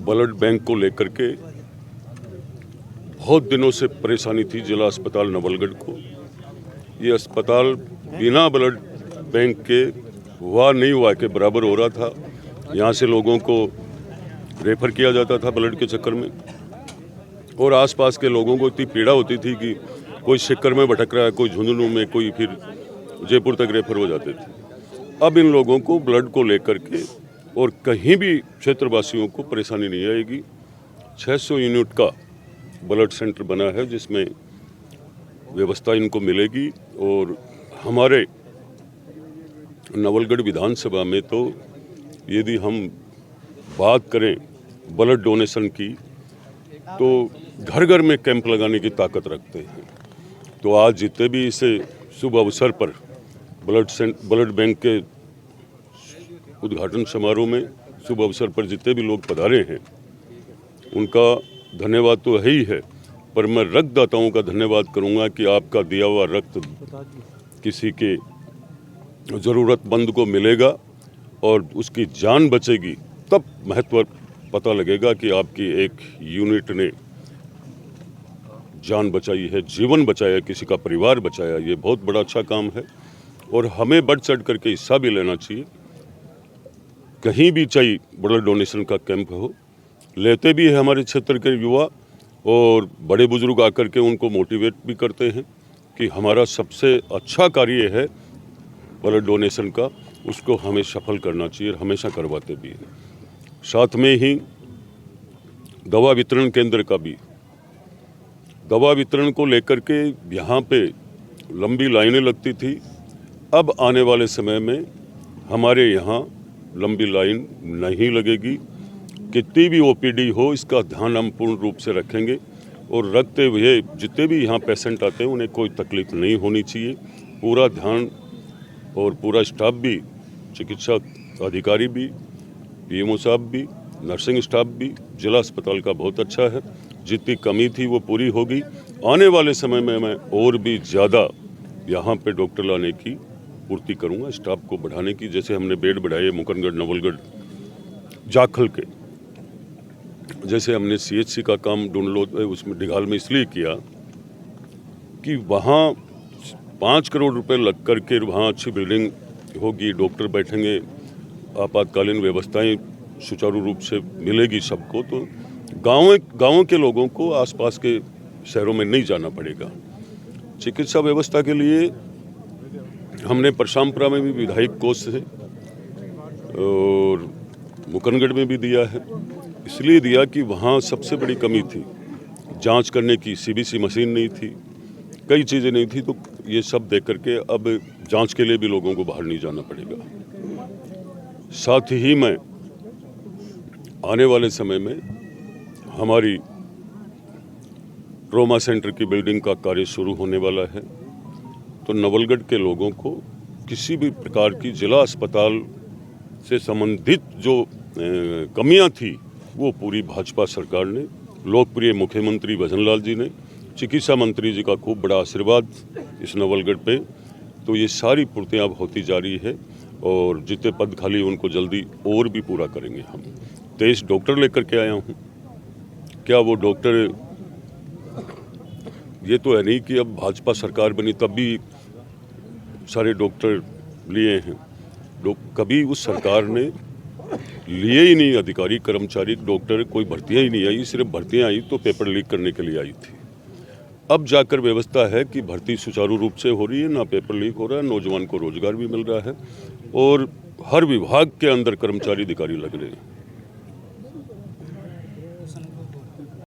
Blood bank को लेकर के बहुत दिनों से परेशानी थी जिला अस्पताल नवलगढ़ को। ये अस्पताल बिना ब्लड बैंक के हुआ नहीं हुआ के बराबर हो रहा था। यहाँ से लोगों को रेफर किया जाता था ब्लड के चक्कर में, और आसपास के लोगों को इतनी पीड़ा होती थी कि कोई सिक्कर में भटक रहा है, कोई झुंझुनू में, कोई फिर जयपुर तक रेफर हो जाते थे। अब इन लोगों को ब्लड को लेकर के और कहीं भी क्षेत्रवासियों को परेशानी नहीं आएगी। 600 यूनिट का ब्लड सेंटर बना है जिसमें व्यवस्था इनको मिलेगी। और हमारे नवलगढ़ विधानसभा में तो यदि हम बात करें ब्लड डोनेशन की तो घर घर में कैंप लगाने की ताकत रखते हैं। तो आज जितने भी इसे शुभ अवसर पर ब्लड बैंक के उद्घाटन समारोह में शुभ अवसर पर जितने भी लोग पधारे हैं उनका धन्यवाद तो है ही है, पर मैं रक्तदाताओं का धन्यवाद करूंगा कि आपका दिया हुआ रक्त किसी के ज़रूरतमंद को मिलेगा और उसकी जान बचेगी, तब महत्व पता लगेगा कि आपकी एक यूनिट ने जान बचाई है, जीवन बचाया, किसी का परिवार बचाया। ये बहुत बड़ा अच्छा काम है और हमें बढ़ चढ़ करके हिस्सा भी लेना चाहिए। कहीं भी चाहिए ब्लड डोनेशन का कैंप हो, लेते भी है हमारे क्षेत्र के युवा, और बड़े बुजुर्ग आकर के उनको मोटिवेट भी करते हैं कि हमारा सबसे अच्छा कार्य है ब्लड डोनेशन का, उसको हमें सफल करना चाहिए, हमेशा करवाते भी हैं। साथ में ही दवा वितरण केंद्र का भी, दवा वितरण को लेकर के यहाँ पे लंबी लाइनें लगती थी। अब आने वाले समय में हमारे यहाँ लंबी लाइन नहीं लगेगी। कितनी भी ओपीडी हो, इसका ध्यान हम पूर्ण रूप से रखेंगे और रखते हुए जितने भी यहाँ पेशेंट आते हैं उन्हें कोई तकलीफ नहीं होनी चाहिए। पूरा ध्यान और पूरा स्टाफ भी, चिकित्सा अधिकारी भी, पीएमओ साहब भी, नर्सिंग स्टाफ भी जिला अस्पताल का बहुत अच्छा है। जितनी कमी थी वो पूरी होगी। आने वाले समय में मैं और भी ज़्यादा यहाँ पे डॉक्टर लाने की पूर्ति करूँगा, स्टाफ को बढ़ाने की। जैसे हमने बेड बढ़ाए मुकंदगढ़, नवलगढ़, जाखल के, जैसे हमने सीएचसी का काम ढूंढ उसमें डिघाल में इसलिए किया कि वहाँ 5 करोड़ रुपए लग करके वहाँ अच्छी बिल्डिंग होगी, डॉक्टर बैठेंगे, आपातकालीन व्यवस्थाएं सुचारू रूप से मिलेगी सबको, तो गाँव के लोगों को आसपास के शहरों में नहीं जाना पड़ेगा। चिकित्सा व्यवस्था के लिए हमने परशामपुरा में भी विधायक कोष है और मुकंदगढ़ में भी दिया है। इसलिए दिया कि वहाँ सबसे बड़ी कमी थी जांच करने की, सीबीसी मशीन नहीं थी, कई चीज़ें नहीं थी। तो ये सब देख करके अब जांच के लिए भी लोगों को बाहर नहीं जाना पड़ेगा। साथ ही में आने वाले समय में हमारी ट्रॉमा सेंटर की बिल्डिंग का कार्य शुरू होने वाला है। तो नवलगढ़ के लोगों को किसी भी प्रकार की जिला अस्पताल से संबंधित जो कमियां थी वो पूरी भाजपा सरकार ने, लोकप्रिय मुख्यमंत्री भजनलाल जी ने, चिकित्सा मंत्री जी का खूब बड़ा आशीर्वाद इस नवलगढ़ पे, तो ये सारी पूर्तियां होती जा रही है और जितने पद खाली उनको जल्दी और भी पूरा करेंगे हम। 23 डॉक्टर लेकर के आया हूँ। क्या वो डॉक्टर, ये तो है नहीं कि अब भाजपा सरकार बनी तब भी सारे डॉक्टर लिए हैं। कभी उस सरकार ने लिए ही नहीं, अधिकारी कर्मचारी डॉक्टर कोई भर्तियां ही नहीं आई। सिर्फ भर्तियां आई तो पेपर लीक करने के लिए आई थी। अब जाकर व्यवस्था है कि भर्ती सुचारू रूप से हो रही है, ना पेपर लीक हो रहा है, नौजवान को रोजगार भी मिल रहा है और हर विभाग के अंदर कर्मचारी अधिकारी लग रहे हैं।